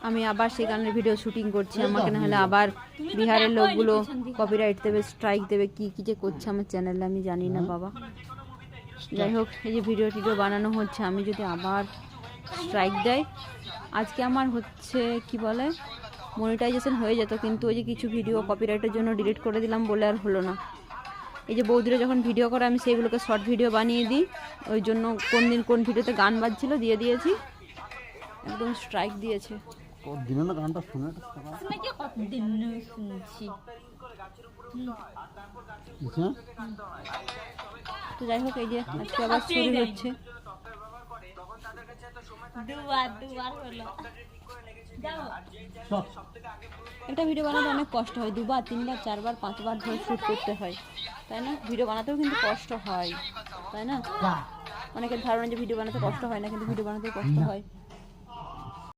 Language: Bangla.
আমি আবার সেই গানের ভিডিও শুটিং করছি, আমাকে না হলে আবার বিহারের লোকগুলো কপিরাইট দেবে, স্ট্রাইক দেবে, কি কি যে করছে আমার চ্যানেলে আমি জানি না বাবা। যাই হোক, এই যে ভিডিও টিডিও বানানো হচ্ছে, আমি যদি আবার স্ট্রাইক দেয়, আজকে আমার হচ্ছে কি বলে মনিটাইজেশন হয়ে যেত, কিন্তু ওই যে কিছু ভিডিও কপিরাইটের জন্য ডিলিট করে দিলাম বলে আর হলো না। এই যে বৌদিরা যখন ভিডিও করে আমি সেইগুলোকে শর্ট ভিডিও বানিয়ে দিই, ওই জন্য কোন দিন কোন ভিডিওতে গান বাজছিল দিয়ে দিয়েছি, একদম স্ট্রাইক দিয়েছে। দিনের গানটা শুনে শুনছি। তো যাই হোক, এই যে আজকে আবার শুরু হচ্ছে। একটা ভিডিও বানাতে অনেক কষ্ট হয়, 2বার 3বার 4বার 5বার ধরে শ্যুট করতে হয়, তাই না? ভিডিও বানাতেও কিন্তু কষ্ট হয়, তাই না? অনেকের ধারণা যে ভিডিও বানাতে কষ্ট হয় না, কিন্তু ভিডিও বানাতেও কষ্ট হয়।